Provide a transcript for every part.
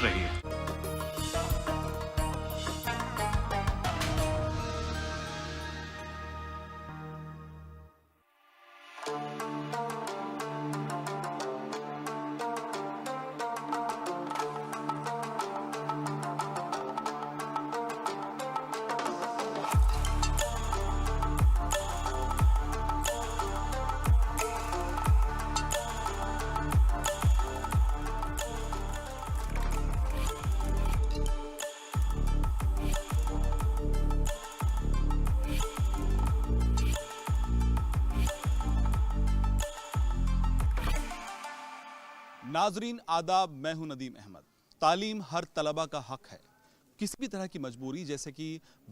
साथ रहिए। नाजरीन आदाब, मैं हूं नदीम अहमद। तालीम हर तलबा का हक है। किसी भी तरह की मजबूरी जैसे कि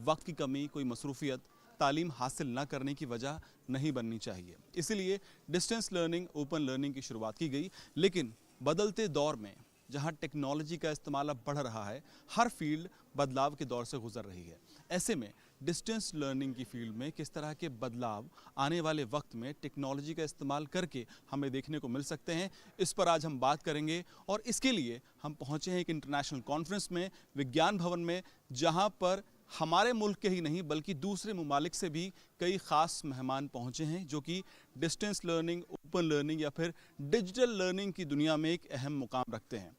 वक्त की कमी, कोई मसरूफियत तालीम हासिल ना करने की वजह नहीं बननी चाहिए। इसीलिए डिस्टेंस लर्निंग, ओपन लर्निंग की शुरुआत की गई। लेकिन बदलते दौर में जहां टेक्नोलॉजी का इस्तेमाल अब बढ़ रहा है, हर फील्ड बदलाव के दौर से गुजर रही है। ऐसे में डिस्टेंस लर्निंग की फील्ड में किस तरह के बदलाव आने वाले वक्त में टेक्नोलॉजी का इस्तेमाल करके हमें देखने को मिल सकते हैं, इस पर आज हम बात करेंगे। और इसके लिए हम पहुंचे हैं एक इंटरनेशनल कॉन्फ्रेंस में, विज्ञान भवन में, जहां पर हमारे मुल्क के ही नहीं बल्कि दूसरे ममालिक से भी कई ख़ास मेहमान पहुंचे हैं, जो कि डिस्टेंस लर्निंग, ओपन लर्निंग या फिर डिजिटल लर्निंग की दुनिया में एक अहम मुकाम रखते हैं।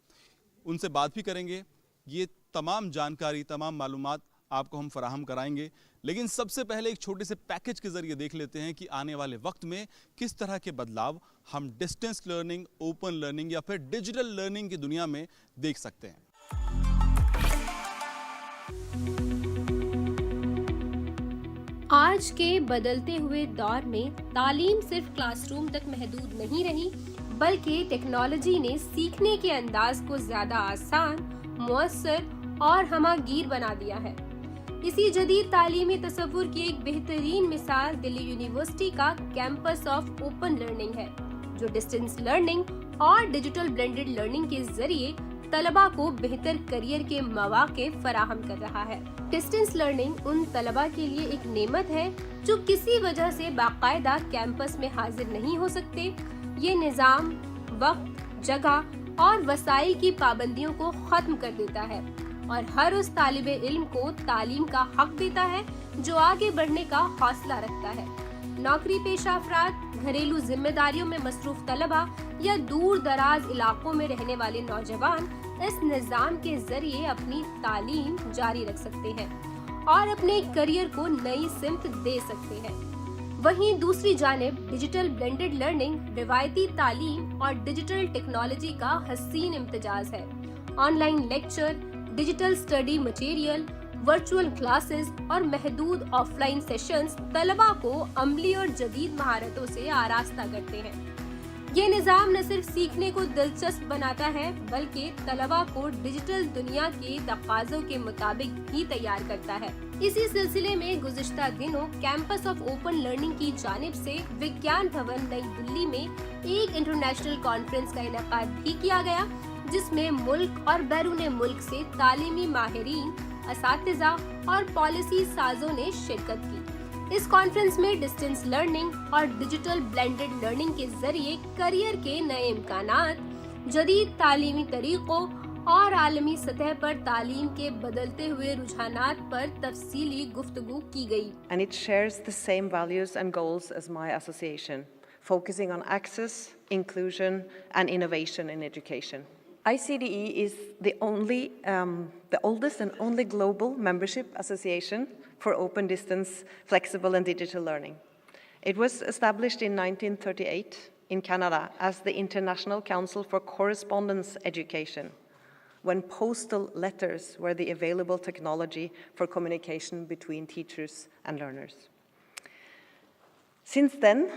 उनसे बात भी करेंगे। ये तमाम जानकारी, तमाम मालूमात आपको हम फराहम कराएंगे। लेकिन सबसे पहले एक छोटे से पैकेज के ज़रिए देख लेते हैं कि आने वाले वक्त में किस तरह के बदलाव हम डिस्टेंस लर्निंग, ओपन लर्निंग या फिर डिजिटल लर्निंग की दुनिया में देख सकते हैं। आज के बदलते हुए दौर में तालीम सिर्फ क्लासरूम तक महदूद नहीं रही, बल्कि टेक्नोलॉजी ने सीखने के अंदाज को ज्यादा आसान, मुअस्सर और हमागीर बना दिया है। इसी जदीद तालीमी तसव्वुर की एक बेहतरीन मिसाल दिल्ली यूनिवर्सिटी का कैंपस ऑफ ओपन लर्निंग है, जो डिस्टेंस लर्निंग और डिजिटल ब्लेंडेड लर्निंग के जरिए तलबा को बेहतर करियर के मौके फराहम कर रहा है। डिस्टेंस लर्निंग उन तलबा के लिए एक नेमत है जो किसी वजह से बाकायदा कैंपस में हाजिर नहीं हो सकते। ये निज़ाम वक्त, जगह और वसाइल की पाबंदियों को खत्म कर देता है और हर उस तालिबे इल्म को तालीम का हक देता है जो आगे बढ़ने का हौसला रखता है। नौकरी पेशा अफराद, घरेलू जिम्मेदारियों में मसरूफ तलबा या दूर दराज इलाकों में रहने वाले नौजवान इस निज़ाम के जरिए अपनी तालीम जारी रख सकते हैं और अपने करियर को नई सिमत दे सकते हैं। वहीं दूसरी जानिब डिजिटल ब्लेंडेड लर्निंग रिवायती तालीम और डिजिटल टेक्नोलॉजी का हसीन इम्तिजाज है। Online lecture, digital study material, virtual classes और महदूद ऑफलाइन सेशंस तलबा को अमली और जदीद महारतों से आरास्ता करते हैं। ये निज़ाम न सिर्फ सीखने को दिलचस्प बनाता है, बल्कि तलबा को डिजिटल दुनिया के तकाज़ों के मुताबिक भी तैयार करता है। इसी सिलसिले में गुज़िश्ता दिनों कैंपस ऑफ ओपन लर्निंग की जानिब से विज्ञान भवन नई दिल्ली में एक इंटरनेशनल कॉन्फ्रेंस का इनेकाद भी किया गया, जिसमें मुल्क और बैरून मुल्क से तालीमी माहिरीन, असातिज़ा और पॉलिसी साजों ने शिरकत की। इस कॉन्फ्रेंस में डिस्टेंस लर्निंग और डिजिटल ब्लेंडेड लर्निंग के जरिए करियर के नए इम्कानात, जदीद तालीमी तरीकों और आलमी सतह पर तालीम के बदलते हुए रुझानात पर तफसीली गुफ्तगू की गई। And it shares the same values and goals as my association, focusing on access, inclusion and innovation in education. ICDE is the oldest and only global membership association for open distance, flexible and digital learning. It was established in 1938 in Canada as the International Council for Correspondence Education, when postal letters were the available technology for communication between teachers and learners. Since then,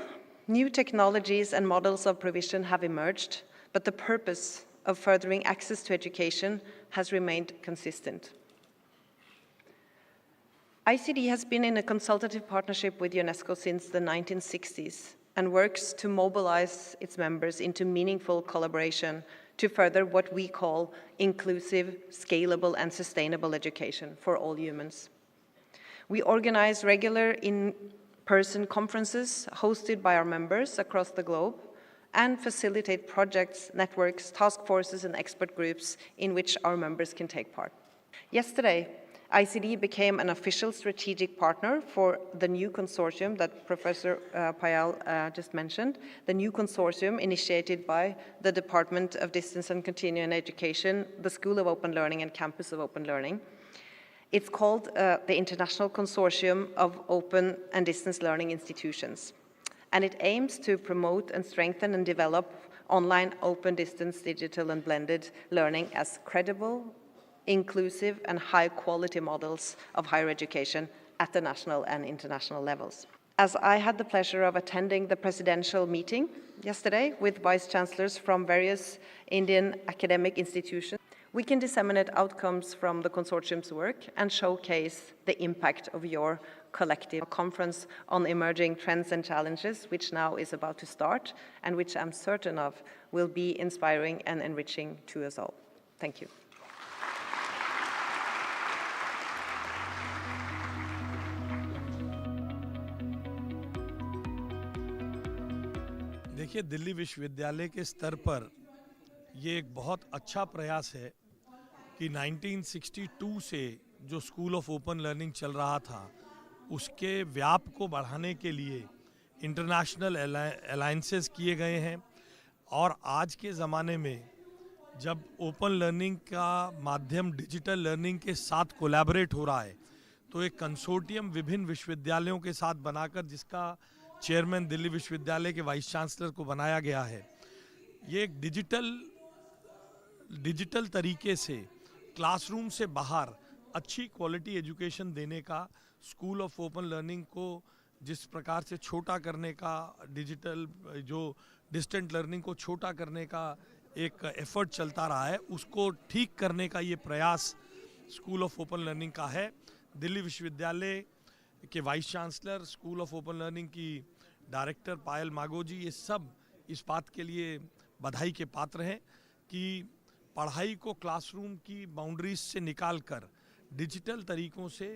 new technologies and models of provision have emerged, but the purpose of furthering access to education has remained consistent. ICD has been in a consultative partnership with UNESCO since the 1960s and works to mobilize its members into meaningful collaboration to further what we call inclusive, scalable, and sustainable education for all humans. We organize regular in-person conferences hosted by our members across the globe, and facilitate projects, networks, task forces, and expert groups in which our members can take part. Yesterday, ICD became an official strategic partner for the new consortium that Professor Payal just mentioned, the new consortium initiated by the Department of Distance and Continuing Education, the School of Open Learning and Campus of Open Learning. It's called the International Consortium of Open and Distance Learning Institutions, and it aims to promote and strengthen and develop online open distance digital and blended learning as credible, inclusive, and high-quality models of higher education at the national and international levels. As I had the pleasure of attending the presidential meeting yesterday with vice chancellors from various Indian academic institutions, we can disseminate outcomes from the consortium's work and showcase the impact of your collective conference on emerging trends and challenges, which now is about to start, and which I'm certain of will be inspiring and enriching to us all. Thank you. देखिए, दिल्ली विश्वविद्यालय के स्तर पर ये एक बहुत अच्छा प्रयास है कि 1962 से जो स्कूल ऑफ ओपन लर्निंग चल रहा था उसके व्याप को बढ़ाने के लिए इंटरनेशनल अलायंसेस किए गए हैं, और आज के ज़माने में जब ओपन लर्निंग का माध्यम डिजिटल लर्निंग के साथ कोलैबोरेट हो रहा है तो एक कंसोर्टियम विभिन्न विश्वविद्यालयों के साथ बनाकर, जिसका चेयरमैन दिल्ली विश्वविद्यालय के वाइस चांसलर को बनाया गया है, ये एक डिजिटल तरीके से क्लासरूम से बाहर अच्छी क्वालिटी एजुकेशन देने का, स्कूल ऑफ ओपन लर्निंग को जिस प्रकार से छोटा करने का, डिजिटल जो डिस्टेंट लर्निंग को छोटा करने का एक एफर्ट चलता रहा है, उसको ठीक करने का ये प्रयास स्कूल ऑफ ओपन लर्निंग का है। दिल्ली विश्वविद्यालय के vice chancellor, school of open learning की डायरेक्टर पायल मागोजी, ये सब इस बात के लिए बधाई के पात्र हैं कि पढ़ाई को क्लासरूम की बाउंड्रीज से निकालकर डिजिटल तरीकों से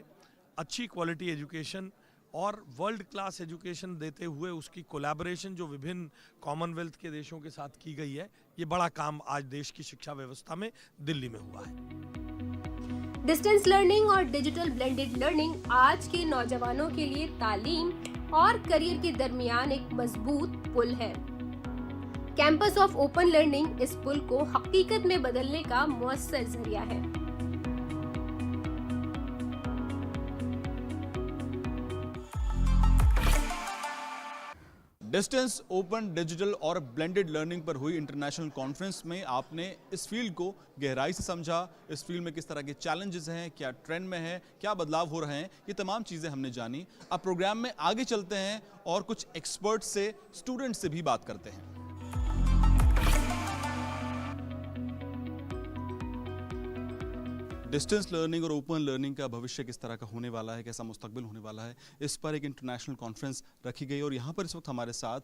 अच्छी क्वालिटी एजुकेशन और वर्ल्ड क्लास एजुकेशन देते हुए उसकी कोलैबोरेशन जो विभिन्न कॉमनवेल्थ के देशों के साथ की गई है, ये बड़ा काम आज देश की शिक्षा व्यवस्था में दिल्ली में हुआ है। डिस्टेंस लर्निंग और डिजिटल ब्लेंडेड लर्निंग आज के नौजवानों के लिए तालीम और करियर के दरमियान एक मजबूत पुल है। कैंपस ऑफ ओपन लर्निंग इस पुल को हकीकत में बदलने का मुअस्सर जरिया है। डिस्टेंस, ओपन, डिजिटल और ब्लेंडेड लर्निंग पर हुई इंटरनेशनल कॉन्फ्रेंस में आपने इस फील्ड को गहराई से समझा, इस फील्ड में किस तरह के चैलेंजेस हैं, क्या ट्रेंड में है, क्या बदलाव हो रहे हैं, ये तमाम चीज़ें हमने जानी। अब प्रोग्राम में आगे चलते हैं और कुछ एक्सपर्ट से, स्टूडेंट से भी बात करते हैं। डिस्टेंस लर्निंग और ओपन लर्निंग का भविष्य किस तरह का होने वाला है, कैसा मुस्तकबिल होने वाला है, इस पर एक इंटरनेशनल कॉन्फ्रेंस रखी गई और यहाँ पर इस वक्त हमारे साथ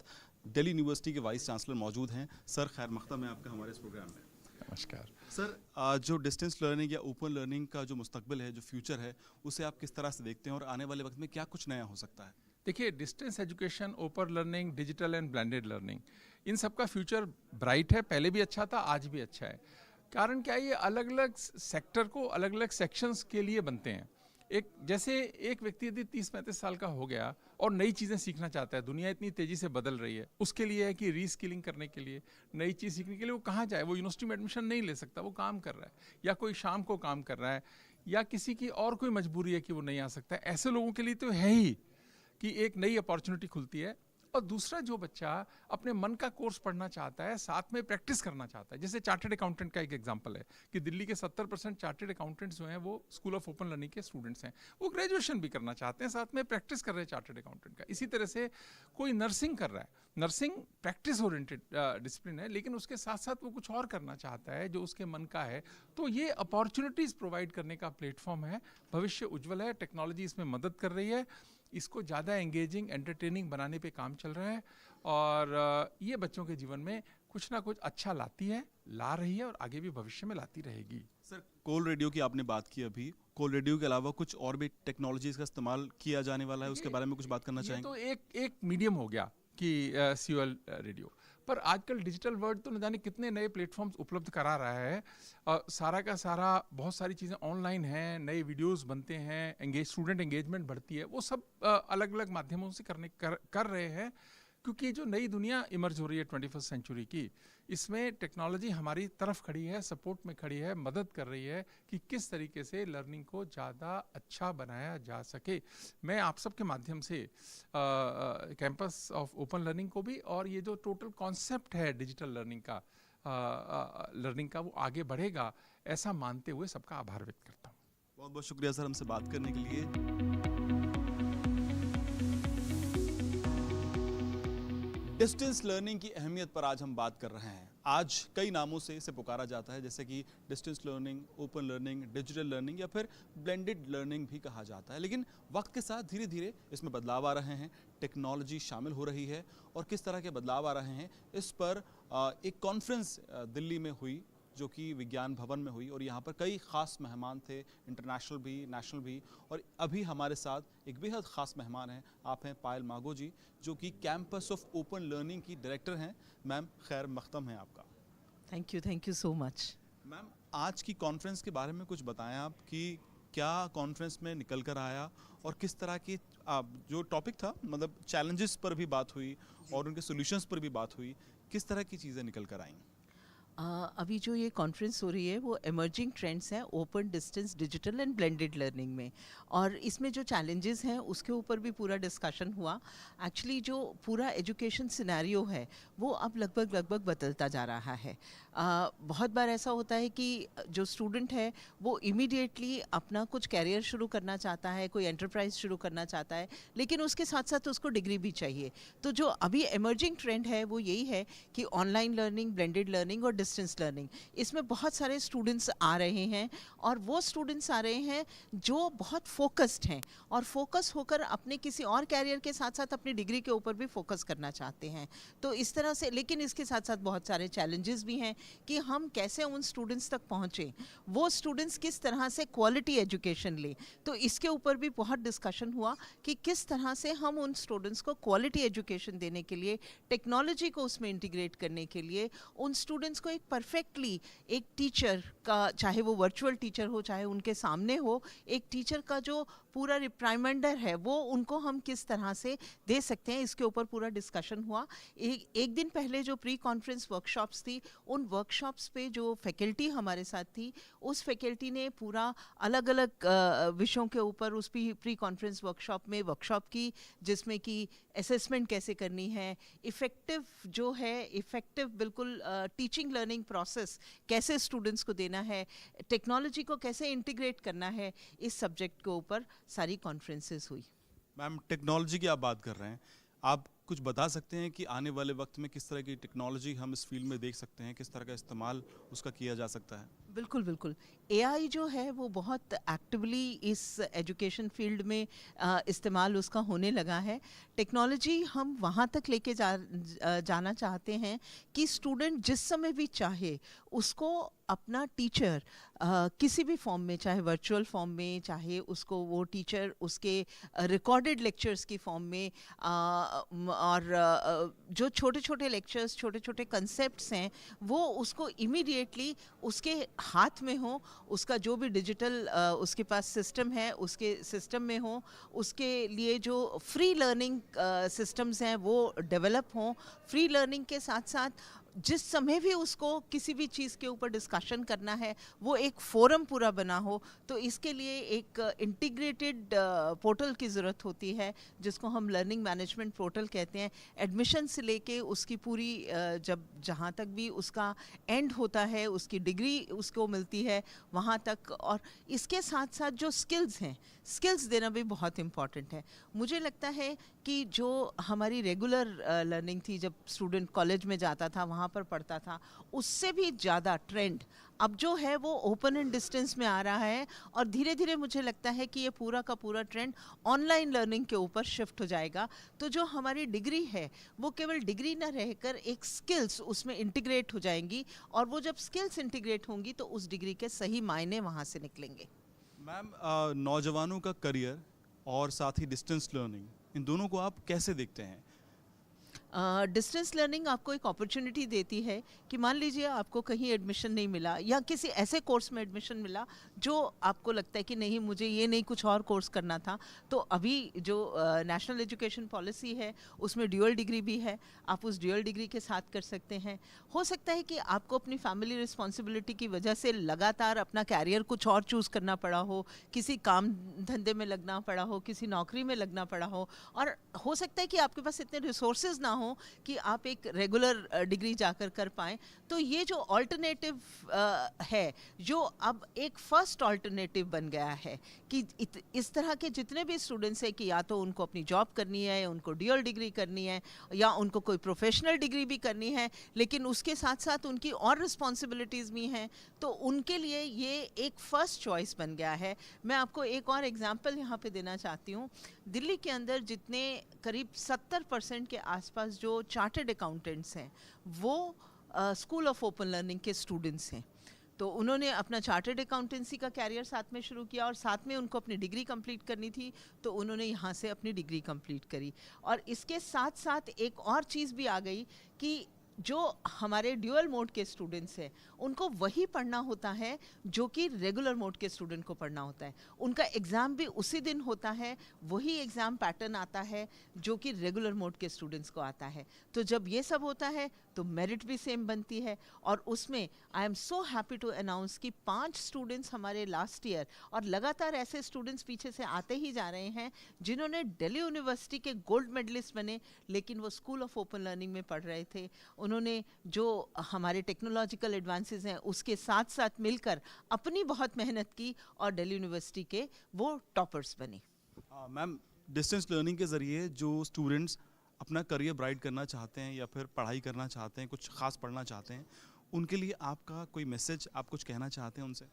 दिल्ली यूनिवर्सिटी के वाइस चांसलर मौजूद हैं। सर, खैर मकदम है आपका हमारे इस प्रोग्राम में। नमस्कार सर, जो डिस्टेंस लर्निंग या ओपन लर्निंग का जो मुस्तकबिल है, जो फ्यूचर है, उसे आप किस तरह से देखते हैं और आने वाले वक्त में क्या कुछ नया हो सकता है? देखिए, distance education, open learning, digital and blended learning, इन सब का फ्यूचर ब्राइट है। पहले भी अच्छा था, आज भी अच्छा है। कारण क्या, ये अलग अलग सेक्टर को अलग अलग सेक्शंस के लिए बनते हैं। जैसे एक व्यक्ति यदि 30-35 साल का हो गया और नई चीज़ें सीखना चाहता है, दुनिया इतनी तेज़ी से बदल रही है, उसके लिए है कि रीस्किलिंग करने के लिए, नई चीज़ सीखने के लिए वो कहाँ जाए? वो यूनिवर्सिटी में एडमिशन नहीं ले सकता, वो काम कर रहा है, या कोई शाम को काम कर रहा है, या किसी की और कोई मजबूरी है कि वो नहीं आ सकता है। ऐसे लोगों के लिए तो है ही कि एक नई अपॉर्चुनिटी खुलती है। और दूसरा, जो बच्चा अपने मन का कोर्स पढ़ना चाहता है, साथ में प्रैक्टिस करना चाहता है, जैसे चार्टर्ड अकाउंटेंट का एक एग्जांपल है कि दिल्ली के 70% चार्टर्ड अकाउंटेंट्स जो हैं वो स्कूल ऑफ ओपन लर्निंग के स्टूडेंट्स हैं। वो ग्रेजुएशन भी करना चाहते हैं, साथ में प्रैक्टिस कर रहे हैं चार्टर्ड अकाउंटेंट का। इसी तरह से कोई नर्सिंग कर रहा है, नर्सिंग प्रैक्टिस ओरिएंटेड डिसिप्लिन है, लेकिन उसके साथ साथ वो कुछ और करना चाहता है जो उसके मन का है। तो ये अपॉर्चुनिटीज़ प्रोवाइड करने का प्लेटफॉर्म है। भविष्य उज्ज्वल है, टेक्नोलॉजी इसमें मदद कर रही है, इसको ज़्यादा एंगेजिंग, एंटरटेनिंग बनाने पे काम चल रहा है, और ये बच्चों के जीवन में कुछ ना कुछ अच्छा लाती है, ला रही है और आगे भी भविष्य में लाती रहेगी। सर, कॉल रेडियो की आपने बात की अभी, कॉल रेडियो के अलावा कुछ और भी टेक्नोलॉजीज का इस्तेमाल किया जाने वाला है, उसके बारे में कुछ बात करना चाहेंगे? तो एक मीडियम हो गया कि COL रेडियो, पर आजकल डिजिटल वर्ल्ड तो न जाने कितने नए प्लेटफॉर्म्स उपलब्ध करा रहा है। सारा का सारा बहुत सारी चीज़ें ऑनलाइन हैं, नए वीडियोस बनते हैं, स्टूडेंट एंगेजमेंट बढ़ती है, वो सब अलग अलग माध्यमों से कर रहे हैं। क्योंकि जो नई दुनिया इमर्ज हो रही है 21st सेंचुरी की, इसमें टेक्नोलॉजी हमारी तरफ खड़ी है, सपोर्ट में खड़ी है, मदद कर रही है कि किस तरीके से लर्निंग को ज़्यादा अच्छा बनाया जा सके। मैं आप सब के माध्यम से कैंपस ऑफ ओपन लर्निंग को भी, और ये जो टोटल कॉन्सेप्ट है डिजिटल लर्निंग का वो आगे बढ़ेगा, ऐसा मानते हुए सबका आभार व्यक्त करता हूँ। बहुत बहुत शुक्रिया सर हमसे बात करने के लिए। डिस्टेंस लर्निंग की अहमियत पर आज हम बात कर रहे हैं। आज कई नामों से इसे पुकारा जाता है, जैसे कि distance learning, open learning, digital learning या फिर ब्लेंडेड लर्निंग भी कहा जाता है। लेकिन वक्त के साथ धीरे धीरे इसमें बदलाव आ रहे हैं, टेक्नोलॉजी शामिल हो रही है, और किस तरह के बदलाव आ रहे हैं इस पर एक कॉन्फ्रेंस दिल्ली में हुई, जो कि विज्ञान भवन में हुई, और यहाँ पर कई ख़ास मेहमान थे, इंटरनेशनल भी, नेशनल भी। और अभी हमारे साथ एक बेहद ख़ास मेहमान हैं, आप हैं पायल मागो जी, जो कि कैंपस ऑफ ओपन लर्निंग की डायरेक्टर हैं। मैम खैर मख्तम है आपका। Thank you so much. Ma'am आज की कॉन्फ्रेंस के बारे में कुछ बताएं आप कि क्या कॉन्फ्रेंस में निकल कर आया, और किस तरह की जो टॉपिक था, मतलब चैलेंजेस पर भी बात हुई और उनके सोल्यूशंस पर भी बात हुई, किस तरह की चीज़ें निकल कर आईं? अभी जो ये कॉन्फ्रेंस हो रही है वो इमर्जिंग ट्रेंड्स हैं open distance digital and blended learning में, और इसमें जो चैलेंजेस हैं उसके ऊपर भी पूरा डिस्कशन हुआ। एक्चुअली जो पूरा एजुकेशन सिनेरियो है वो अब लगभग बदलता जा रहा है। बहुत बार ऐसा होता है कि जो स्टूडेंट है वो इमीडिएटली अपना कुछ कैरियर शुरू करना चाहता है, कोई एंटरप्राइज शुरू करना चाहता है, लेकिन उसके साथ साथ उसको डिग्री भी चाहिए। तो जो अभी इमर्जिंग ट्रेंड है वो यही है कि ऑनलाइन लर्निंग, ब्लेंडेड लर्निंग और डिस्टेंस लर्निंग, इसमें बहुत सारे स्टूडेंट्स आ रहे हैं, और वो स्टूडेंट्स आ रहे हैं जो बहुत फोकस्ड हैं और फोकस होकर अपने किसी और कैरियर के साथ साथ अपनी डिग्री के ऊपर भी फोकस करना चाहते हैं। तो इस तरह से, लेकिन इसके साथ साथ बहुत सारे चैलेंजेस भी हैं कि हम कैसे उन स्टूडेंट्स तक पहुँचें, वो स्टूडेंट्स किस तरह से क्वालिटी एजुकेशन लें। तो इसके ऊपर भी बहुत डिस्कशन हुआ कि किस तरह से हम उन स्टूडेंट्स को क्वालिटी एजुकेशन देने के लिए, टेक्नोलॉजी को उसमें इंटीग्रेट करने के लिए, उन स्टूडेंट्स को एक परफेक्टली एक टीचर का, चाहे वो वर्चुअल टीचर हो चाहे उनके सामने हो, एक टीचर का जो पूरा रिप्राइमेंडर है वो उनको हम किस तरह से दे सकते हैं, इसके ऊपर पूरा डिस्कशन हुआ। एक दिन पहले जो प्री कॉन्फ्रेंस वर्कशॉप्स थी, उन वर्कशॉप्स पे जो फैकल्टी हमारे साथ थी, उस फैकल्टी ने पूरा अलग अलग विषयों के ऊपर उस प्री कॉन्फ्रेंस वर्कशॉप में वर्कशॉप की, जिसमें कि असेसमेंट कैसे करनी है, इफ़ेक्टिव बिल्कुल टीचिंग लर्निंग प्रोसेस कैसे स्टूडेंट्स को देना है, टेक्नोलॉजी को कैसे इंटीग्रेट करना है, इस सब्जेक्ट के ऊपर सारी कॉन्फ्रेंसेस हुई। मैम टेक्नोलॉजी की आप बात कर रहे हैं, आप कुछ बता सकते हैं कि आने वाले वक्त में किस तरह की टेक्नोलॉजी हम इस फील्ड में देख सकते हैं, किस तरह का इस्तेमाल उसका किया जा सकता है? बिल्कुल AI जो है वो बहुत एक्टिवली इस एजुकेशन फील्ड में इस्तेमाल उसका होने लगा है। टेक्नोलॉजी हम वहाँ तक लेके जाना चाहते हैं कि स्टूडेंट जिस समय भी चाहे उसको अपना टीचर किसी भी फॉर्म में, चाहे वर्चुअल फॉर्म में, चाहे उसको वो टीचर उसके रिकॉर्डेड लेक्चर्स की फॉर्म में, और जो छोटे छोटे लेक्चर्स, छोटे छोटे कंसेप्ट्स हैं, वो उसको इमीडिएटली उसके हाथ में हो, उसका जो भी डिजिटल उसके पास सिस्टम है उसके सिस्टम में हो, उसके लिए जो फ्री लर्निंग सिस्टम्स हैं वो डेवलप हों। फ्री लर्निंग के साथ साथ जिस समय भी उसको किसी भी चीज़ के ऊपर डिस्कशन करना है वो एक फोरम पूरा बना हो। तो इसके लिए एक इंटीग्रेटेड पोर्टल की ज़रूरत होती है, जिसको हम लर्निंग मैनेजमेंट पोर्टल कहते हैं। एडमिशन से लेके उसकी पूरी जब जहाँ तक भी उसका एंड होता है, उसकी डिग्री उसको मिलती है वहाँ तक, और इसके साथ साथ जो स्किल्स हैं, स्किल्स देना भी बहुत इम्पॉर्टेंट है। मुझे लगता है कि जो हमारी रेगुलर लर्निंग थी, जब स्टूडेंट कॉलेज में जाता था वहाँ पर पढ़ता था, उससे भी ज़्यादा ट्रेंड अब जो है वो ओपन एंड डिस्टेंस में आ रहा है, और धीरे धीरे मुझे लगता है कि ये पूरा का पूरा ट्रेंड ऑनलाइन लर्निंग के ऊपर शिफ्ट हो जाएगा। तो जो हमारी डिग्री है वो केवल डिग्री ना रहकर एक स्किल्स उसमें इंटीग्रेट हो जाएंगी, और वो जब स्किल्स इंटीग्रेट होंगी तो उस डिग्री के सही मायने वहाँ से निकलेंगे। मैम नौजवानों का करियर और साथ ही डिस्टेंस लर्निंग, इन दोनों को आप कैसे देखते हैं? डिस्टेंस लर्निंग आपको एक अपॉर्चुनिटी देती है कि मान लीजिए आपको कहीं एडमिशन नहीं मिला या किसी ऐसे कोर्स में एडमिशन मिला जो आपको लगता है कि नहीं मुझे ये नहीं कुछ और कोर्स करना था, तो अभी जो नेशनल एजुकेशन पॉलिसी है उसमें ड्यूअल डिग्री भी है, आप उस ड्यूअल डिग्री के साथ कर सकते हैं। हो सकता है कि आपको अपनी फैमिली रिस्पॉन्सिबिलिटी की वजह से लगातार अपना कैरियर कुछ और चूज़ करना पड़ा हो, किसी काम धंधे में लगना पड़ा हो, किसी नौकरी में लगना पड़ा हो, और हो सकता है कि आपके पास इतने रिसोर्सेज ना हो कि आप एक रेगुलर डिग्री जाकर कर पाएं। तो ये जो ऑल्टरनेटिव है, जो अब एक फर्स्ट ऑल्टरनेटिव बन गया है कि इस तरह के जितने भी स्टूडेंट्स हैं कि या तो उनको अपनी जॉब करनी है, उनको ड्यूअल डिग्री करनी है, या उनको कोई प्रोफेशनल डिग्री भी करनी है, लेकिन उसके साथ साथ उनकी और रिस्पॉन्सिबिलिटीज़ भी हैं, तो उनके लिए ये एक फर्स्ट चॉइस बन गया है। मैं आपको एक और एग्जांपल यहाँ पे देना चाहती हूँ। दिल्ली के अंदर जितने करीब 70% के आसपास जो चार्टर्ड अकाउंटेंट्स हैं वो स्कूल ऑफ ओपन लर्निंग के स्टूडेंट्स हैं। तो उन्होंने अपना चार्टर्ड अकाउंटेंसी का कैरियर साथ में शुरू किया और साथ में उनको अपनी डिग्री कंप्लीट करनी थी, तो उन्होंने यहाँ से अपनी डिग्री कंप्लीट करी। और इसके साथ साथ एक और चीज़ भी आ गई कि जो हमारे ड्यूअल मोड के स्टूडेंट्स हैं उनको वही पढ़ना होता है जो कि रेगुलर मोड के स्टूडेंट को पढ़ना होता है। उनका एग्ज़ाम भी उसी दिन होता है, वही एग्ज़ाम पैटर्न आता है जो कि रेगुलर मोड के स्टूडेंट्स को आता है। तो जब ये सब होता है तो मेरिट भी सेम बनती है। और उसमें I am so happy to announce कि 5 स्टूडेंट्स हमारे लास्ट ईयर, और लगातार ऐसे स्टूडेंट्स पीछे से आते ही जा रहे हैं जिन्होंने दिल्ली यूनिवर्सिटी के गोल्ड मेडलिस्ट बने, लेकिन वो स्कूल ऑफ ओपन लर्निंग में पढ़ रहे थे। उन्होंने जो हमारे टेक्नोलॉजिकल एडवांसेस हैं उसके साथ साथ मिलकर अपनी बहुत मेहनत की और दिल्ली यूनिवर्सिटी के वो टॉपर्स बने। मैम, डिस्टेंस लर्निंग के ज़रिए जो स्टूडेंट्स अपना करियर ब्राइट करना चाहते हैं या फिर पढ़ाई करना चाहते हैं, कुछ खास पढ़ना चाहते हैं, उनके लिए आपका कोई मैसेज, आप कुछ कहना चाहते हैं उनसे?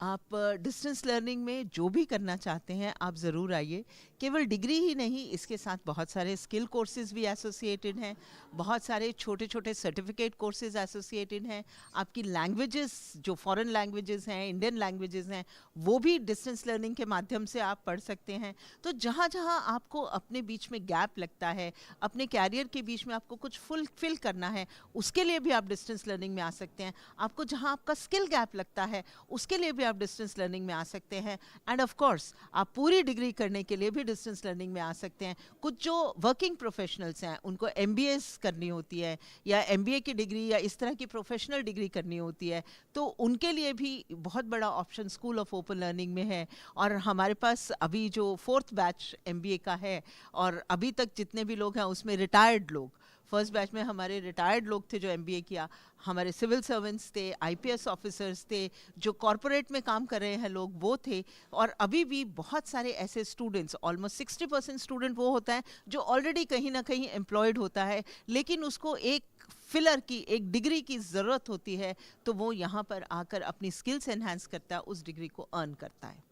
आप डिस्टेंस लर्निंग में जो भी करना चाहते हैं आप ज़रूर आइए। केवल डिग्री ही नहीं, इसके साथ बहुत सारे स्किल कोर्सेज भी एसोसिएटेड हैं, बहुत सारे छोटे छोटे सर्टिफिकेट कोर्सेज एसोसिएटेड हैं। आपकी लैंग्वेजेस, जो फॉरेन लैंग्वेजेस हैं, इंडियन लैंग्वेजेस हैं, वो भी डिस्टेंस लर्निंग के माध्यम से आप पढ़ सकते हैं। तो जहाँ जहाँ आपको अपने बीच में गैप लगता है, अपने कैरियर के बीच में आपको कुछ फुलफिल करना है, उसके लिए भी आप डिस्टेंस लर्निंग में आ सकते हैं। आपको जहाँ आपका स्किल गैप लगता है उसके लिए भी आप डिस्टेंस लर्निंग में आ सकते हैं। एंड ऑफ कोर्स आप पूरी डिग्री करने के लिए भी डिस्टेंस लर्निंग में आ सकते हैं। कुछ जो वर्किंग प्रोफेशनल्स हैं उनको MBA करनी होती है या MBA की डिग्री या इस तरह की प्रोफेशनल डिग्री करनी होती है, तो उनके लिए भी बहुत बड़ा option school of open learning में है। और हमारे पास अभी जो 4th बैच MBA का है, और अभी तक जितने भी लोग हैं उसमें रिटायर्ड लोग, फर्स्ट बैच में हमारे रिटायर्ड लोग थे जो MBA किया, हमारे सिविल सर्वेंट्स थे, IPS ऑफिसर्स थे, जो कॉरपोरेट में काम कर रहे हैं लोग वो थे। और अभी भी बहुत सारे ऐसे स्टूडेंट्स, ऑलमोस्ट 60% स्टूडेंट वो होता है जो ऑलरेडी कहीं ना कहीं एम्प्लॉयड होता है, लेकिन उसको एक फिलर की, एक डिग्री की ज़रूरत होती है, तो वो यहाँ पर आकर अपनी स्किल्स एनहांस करता है, उस डिग्री को अर्न करता है।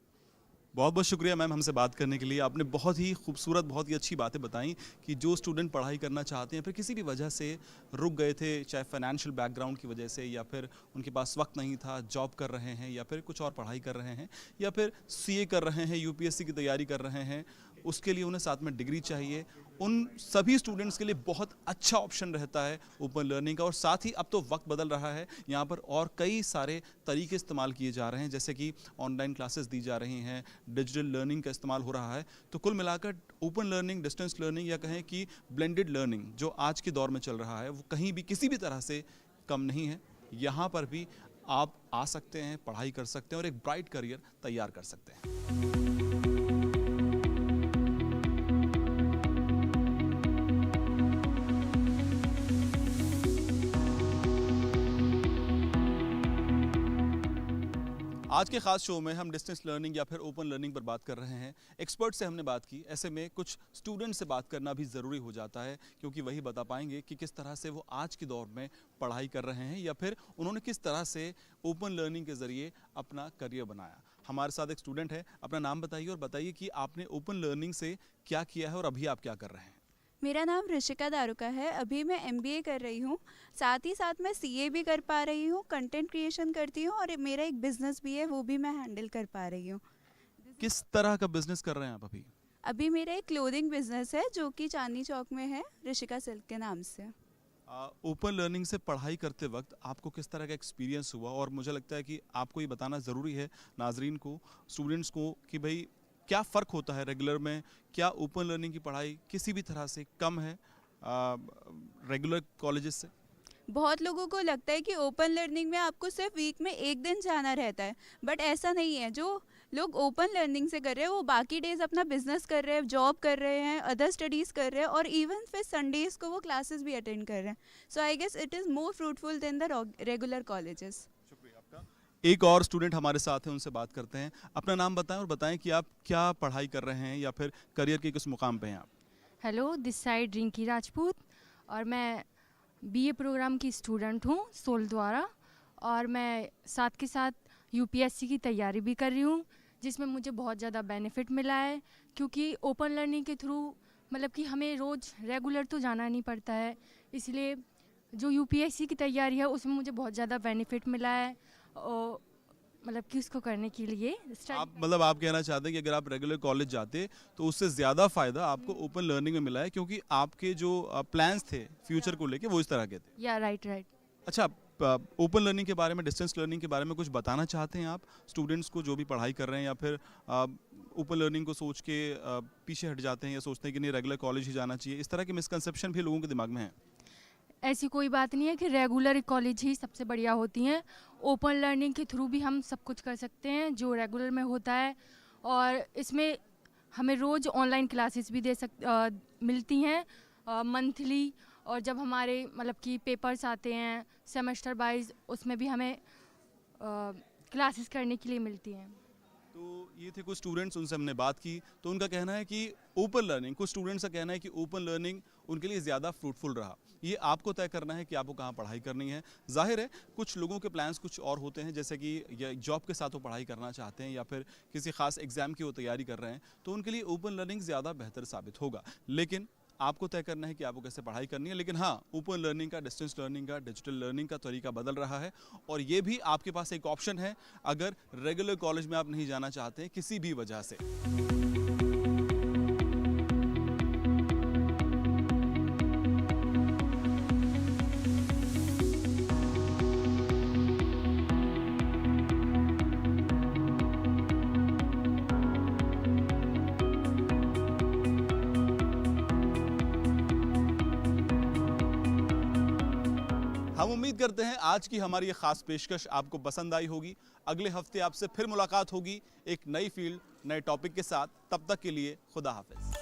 बहुत बहुत शुक्रिया मैम हमसे बात करने के लिए। आपने बहुत ही खूबसूरत, बहुत ही अच्छी बातें बताई कि जो स्टूडेंट पढ़ाई करना चाहते हैं, फिर किसी भी वजह से रुक गए थे, चाहे फाइनेंशियल बैकग्राउंड की वजह से, या फिर उनके पास वक्त नहीं था, जॉब कर रहे हैं, या फिर कुछ और पढ़ाई कर रहे हैं, या फिर CA कर रहे हैं, UPSC की तैयारी कर रहे हैं, उसके लिए उन्हें साथ में डिग्री चाहिए, उन सभी स्टूडेंट्स के लिए बहुत अच्छा ऑप्शन रहता है ओपन लर्निंग का। और साथ ही अब तो वक्त बदल रहा है, यहाँ पर और कई सारे तरीके इस्तेमाल किए जा रहे हैं, जैसे कि ऑनलाइन क्लासेस दी जा रही हैं, डिजिटल लर्निंग का इस्तेमाल हो रहा है। तो कुल मिलाकर ओपन लर्निंग, डिस्टेंस लर्निंग, या कहें कि ब्लेंडेड लर्निंग जो आज के दौर में चल रहा है, वो कहीं भी किसी भी तरह से कम नहीं है। यहाँ पर भी आप आ सकते हैं, पढ़ाई कर सकते हैं और एक ब्राइट करियर तैयार कर सकते हैं। आज के खास शो में हम डिस्टेंस लर्निंग या फिर ओपन लर्निंग पर बात कर रहे हैं। एक्सपर्ट से हमने बात की, ऐसे में कुछ स्टूडेंट से बात करना भी ज़रूरी हो जाता है, क्योंकि वही बता पाएंगे कि किस तरह से वो आज के दौर में पढ़ाई कर रहे हैं या फिर उन्होंने किस तरह से ओपन लर्निंग के ज़रिए अपना करियर बनाया। हमारे साथ एक स्टूडेंट है, अपना नाम बताइए और बताइए कि आपने ओपन लर्निंग से क्या किया है और अभी आप क्या कर रहे हैं। मेरा नाम ऋषिका दारुका है। अभी मैं MBA कर रही हूँ, साथ ही साथ मैं CA भी कर पा रही हूँ, कंटेंट क्रिएशन करती हूँ और मेरा एक बिजनेस भी है, वो भी मैं हैंडल कर पा रही हूँ। किस तरह का बिजनेस कर रहे हैं आप अभी? अभी मेरा एक क्लोथिंग बिजनेस है जो कि चांदनी चौक में है, ऋषिका सिल्क के नाम से। ओपन लर्निंग से पढ़ाई करते वक्त आपको किस तरह का एक्सपीरियंस हुआ, और मुझे लगता है कि आपको ये बताना ज़रूरी है नाजरीन को, स्टूडेंट्स को, कि भाई क्या फ़र्क होता है रेगुलर में, क्या ओपन लर्निंग की पढ़ाई किसी भी तरह से कम है रेगुलर कॉलेजेस से? बहुत लोगों को लगता है कि ओपन लर्निंग में आपको सिर्फ वीक में एक दिन जाना रहता है, बट ऐसा नहीं है। जो लोग ओपन लर्निंग से कर रहे हैं वो बाकी डेज अपना बिजनेस कर रहे हैं, जॉब कर रहे हैं, अदर स्टडीज़ कर रहे हैं, और इवन फिर संडेज़ को वो क्लासेस भी अटेंड कर रहे हैं। So I guess it is more fruitful than the regular colleges. शुक्रिया आपका। एक और स्टूडेंट हमारे साथ हैं, उनसे बात करते हैं। अपना नाम बताएं और बताएं कि आप क्या पढ़ाई कर रहे हैं या फिर करियर के किस मुकाम पे हैं आप? Hello, this side Rinki Rajput, और मैं बीए प्रोग्राम की स्टूडेंट हूँ सोल द्वारा, और मैं साथ के साथ यूपीएससी की तैयारी भी कर रही हूँ, जिसमें मुझे बहुत ज़्यादा बेनिफिट मिला है, क्योंकि ओपन लर्निंग के थ्रू मतलब कि हमें रोज़ रेगुलर तो जाना नहीं पड़ता है, इसलिए जो यूपीएससी की तैयारी है उसमें मुझे बहुत ज़्यादा बेनिफिट मिला है, और मतलब कि उसको करने के लिए आप कहना चाहते हैं कि अगर आप रेगुलर कॉलेज जाते तो उससे ज़्यादा फ़ायदा आपको ओपन लर्निंग में मिला है, क्योंकि आपके जो प्लान्स थे फ्यूचर को लेके वो इस तरह के थे। या राइट। अच्छा, ओपन लर्निंग के बारे में, डिस्टेंस लर्निंग के बारे में कुछ बताना चाहते हैं आप स्टूडेंट्स को जो भी पढ़ाई कर रहे हैं, या फिर ओपन लर्निंग को सोच के पीछे हट जाते हैं या सोचते हैं कि नहीं रेगुलर कॉलेज ही जाना चाहिए? इस तरह के मिसकंसेप्शन भी लोगों के दिमाग में है। ऐसी कोई बात नहीं है कि रेगुलर कॉलेज ही सबसे बढ़िया होती हैं। ओपन लर्निंग के थ्रू भी हम सब कुछ कर सकते हैं जो रेगुलर में होता है, और इसमें हमें रोज़ ऑनलाइन क्लासेस भी मिलती हैं मंथली, और जब हमारे मतलब कि पेपर्स आते हैं सेमेस्टर वाइज, उसमें भी हमें क्लासेस करने के लिए मिलती हैं। तो ये थे कुछ स्टूडेंट्स, उनसे हमने बात की, तो उनका कहना है कि ओपन लर्निंग, कुछ स्टूडेंट्स का कहना है कि ओपन लर्निंग उनके लिए ज़्यादा फ्रूटफुल रहा। ये आपको तय करना है कि आपको कहाँ पढ़ाई करनी है। जाहिर है कुछ लोगों के प्लान्स कुछ और होते हैं, जैसे कि जॉब के साथ वो पढ़ाई करना चाहते हैं या फिर किसी खास एग्ज़ाम की वो तैयारी कर रहे हैं, तो उनके लिए ओपन लर्निंग ज़्यादा बेहतर साबित होगा। लेकिन आपको तय करना है कि आपको कैसे पढ़ाई करनी है। लेकिन हाँ, ओपन लर्निंग का, डिस्टेंस लर्निंग का, डिजिटल लर्निंग का तरीका बदल रहा है, और ये भी आपके पास एक ऑप्शन है अगर रेगुलर कॉलेज में आप नहीं जाना चाहते किसी भी वजह से। हम उम्मीद करते हैं आज की हमारी ये खास पेशकश आपको पसंद आई होगी। अगले हफ्ते आपसे फिर मुलाकात होगी एक नई फील्ड, नए टॉपिक के साथ। तब तक के लिए खुदा हाफिज।